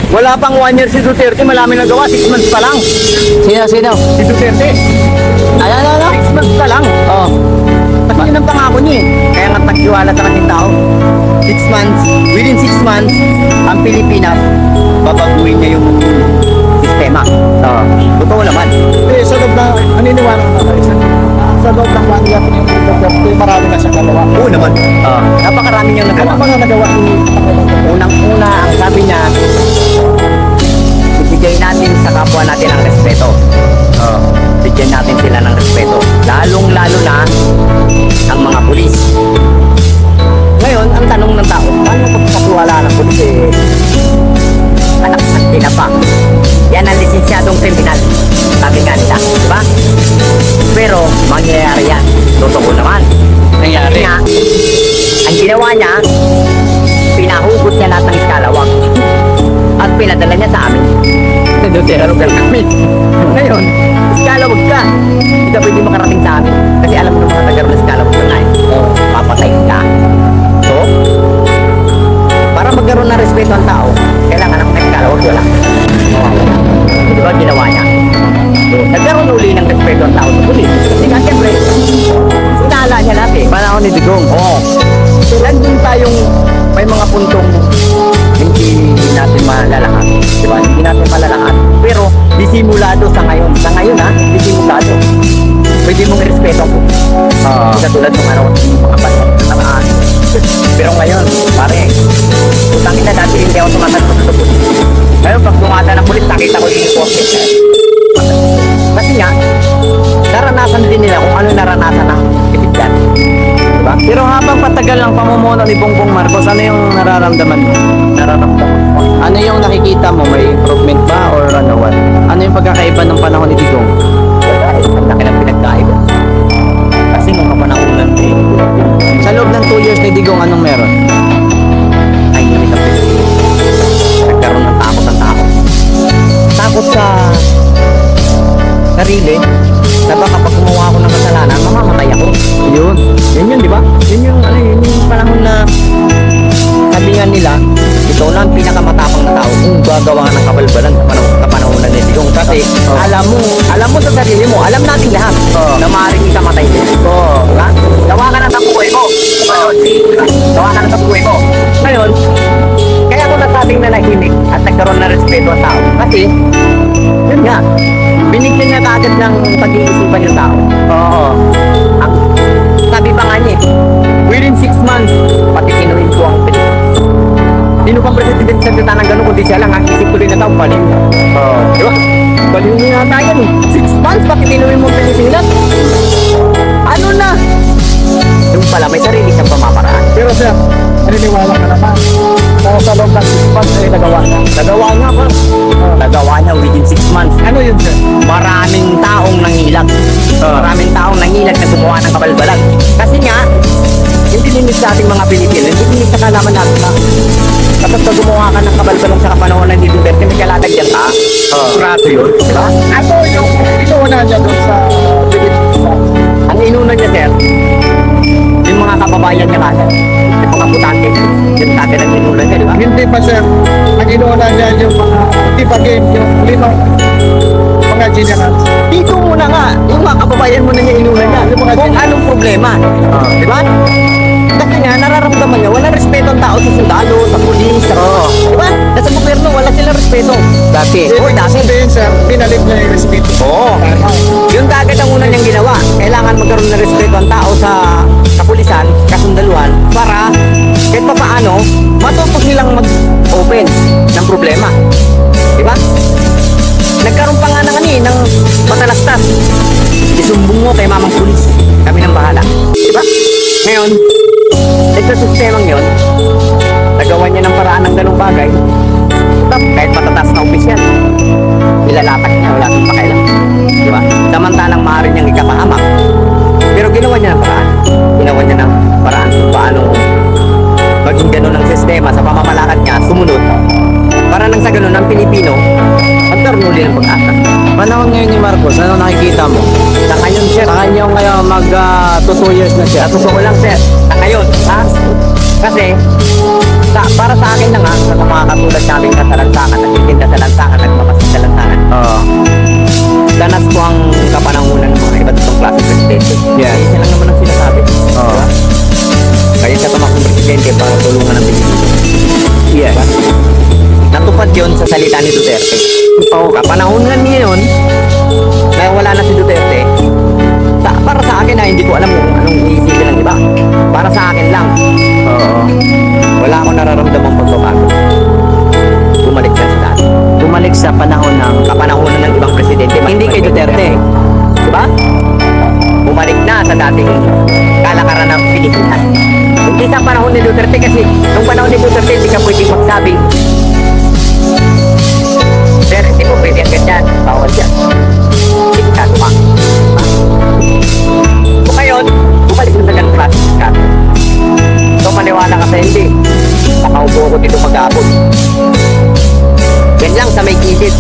Wala pang 1 year si Duterte, malami nagawa, 6 months pa lang. Sino? Si Duterte, Ano? 6 months pa lang. Oh. Kasi yun ang pangako niya eh. Kaya nga nagtiwala sa kanyang tao. 6 months, within 6 months, ang Pilipinas, babaguhin niya yung sistema. Totoo naman. Eh, sa loob na, naniniwala na kayo sa loob ng 1 year yung Duterte, marami na siyang nagawa. Oo naman. Napakarami niyang Ano nagawa. mga nagawa ni Unang-una, ang sabi niya, ibigay natin sa kapwa natin ang respeto. Bigyan natin sila ng respeto. Lalong-lalo na ang mga pulis. Ngayon, ang tanong ng tao, paano pagpapatiwala ng pulis anak at tinapa? Yan ang lisensyadong kriminal. Sabi nga nila, di ba? Pero, mangyayari yan. Totoo naman. Nangyari. Kasi nga, ang ginawa niya, pinahugot niya lahat ng iskalawang at pinadala niya sa amin. Pero kami. Ngayon, iskalawag ka. Hindi ka pwede makarating sa amin. Kasi alam mo ng mga taga ng iskalawag ka na eh. Papatay ka. So, para magkaroon ng respeto ang tao, kailangan ng iskalawag wala. Di ba ginawa niya? So, nagkaroon uli ng respeto ang tao sa pulis. Kasi nga, siyempre, sinala niya natin. Panahon ni Digong. Oo. So, nandun tayong may mga puntong hindi natin malalahat. Diba? Hindi natin malalahat. Pero, disimulado sa ngayon. Sa ngayon ha, disimulado. Pwede mong respeto ko. Katulad ng ano, mga panahon na namaan. Pero ngayon, pare, utangin na dati hindi ako sumasagot sa pulis. Ngayon, pag dumata ng pulis, nakita ko yung forces. Kasi nga, naranasan din nila kung ano naranasan ng ibigyan. Diba? Pero habang patagal ang pamumuno ni Bongbong Marcos, ano yung nararamdaman mo? Ano yung nakikita mo? May improvement ba or ano what? Ano yung pagkakaiba ng panahon ni Digong? Wala eh, ang laki ng pinagkaiba. Kasi nung kapanahonan eh, Sa loob ng 2 years ni Digong, anong meron? ay hindi na pwede. Nagkaroon ng takot ang tao. Takot sa sarili na baka pag gumawa ako ng kasalanan, mamamatay ako. Yun. Yun, di ba? Yun yung panahon na sabi nga nila, ikaw lang ang pinakamatapang na tao kung gagawa ka ng kabalbalan sa panahon na Digong. Kasi alam mo sa sarili mo, alam natin lahat na maaaring ikamatay din. Diba? Gawa ka ng tapuhay mo. Gawa ka ng tapuhay mo. Ngayon, kaya ako nasabing nanahimik at nagkaroon ng respeto ang tao. Kasi, yun nga, binigyan niya kaagad ng pag-iisipan yung tao. Ang sabi pa nga niya, within 6 months, pati kinuhin ko ang Pilipinas. Sino pang presidente sa kita ng gano'n, kundi siya lang, ang isip tuloy na tao, baliw. Diba? Baliw niya yata yan. 6 months, pati kinuhin mo ang Pilipinas. Ano na? Yung pala, may sarili siyang pamamaraan. Pero sir, naniniwala ka naman na sa loob ng 6 months ay nagawa niya. Nagawa niya pa. Nagawa niya within 6 months. Ano yun sir? Maraming taong nangilag. Maraming taong nangilag na gumawa ng kabalbalan. Kasi nga, hindi limit sa ating mga Pilipino, hindi limit sa kalaman natin na kapag ka gumawa ka ng kabalbalan sa kapanahon ng Duterte, may kalatagyan ka. Sigurado yun. Diba? Ano yung inuuna niya doon sa Philippines? Ang inuna niya, sir, yung mga kababayan niya kasi, yung mga butante, yung dati ng inuna niya, di ba? Hindi pa sir, ang inuuna niya yung mga FIFA game, yung limang mga generals. Dito muna nga, yung mga kababayan mo na niya inuna niya, Yung mga kung anong problema. Di ba? Kasi nga, nararamdaman niya, walang respeto ang tao sa sundalo, sa pulis, di ba? Nasa gobyerno, wala silang respeto. Dati. Or dati. Sabihin sir, pinalit niya yung respeto. Oo. Yung kagad ang una niyang ginawa, kailangan magkaroon ng respeto ang tao sa kapulisan, kasundaluhan, para kahit pa paano, matuto silang mag-open ng problema. Di ba? Nagkaroon pa nga ng matalastas. Isumbong mo kay mamang pulis. Kami nang bahala. Di ba? Ngayon, ito sistemang yun, nagawa niya ng paraan ng ganung bagay. Kahit matataas na opisyal, ilalatak niya, wala siyang pakailan. Di ba? Samantalang maaari niyang ikapahamak. Pero ginawa niya ng paraan. Ginawa niya ng paraan kung paano maging ganun ang sistema sa pamamalakad niya, sumunod. Para nang sa ganun, ang Pilipino, magkaroon uli ng pag-asa. Panahon ngayon ni Marcos, ano nakikita mo? Sa ngayon, sir, Sa kanya ngayon mag 2 years na siya. sa totoo lang, sir, sa ngayon, ha? Kasi, para sa akin na nga, sa mga katulad naming kasalansakan at yun sa salita ni Duterte. O kapanahon nga ngayon, na wala na si Duterte, para sa akin hindi ko alam kung anong iisipin ng iba. Para sa akin lang, Oo. wala akong nararamdamang pagbabago. Bumalik na sa dati. Bumalik sa panahon ng Kapanahonan ng ibang presidente. hindi kay Duterte. Diba? Bumalik na sa dating kalakaran ng Pilipinas. Hindi sa panahon ni Duterte kasi nung panahon ni Duterte hindi ka pwedeng magsabi. Pero hindi mo pwede ang ganyan. Bawal yan. Sikat pa. So ngayon, bumalik na sa ganang klase sikat. So maniwala ka sa hindi. Nakaupo ko dito mag-aabot. Yan lang sa may gilid.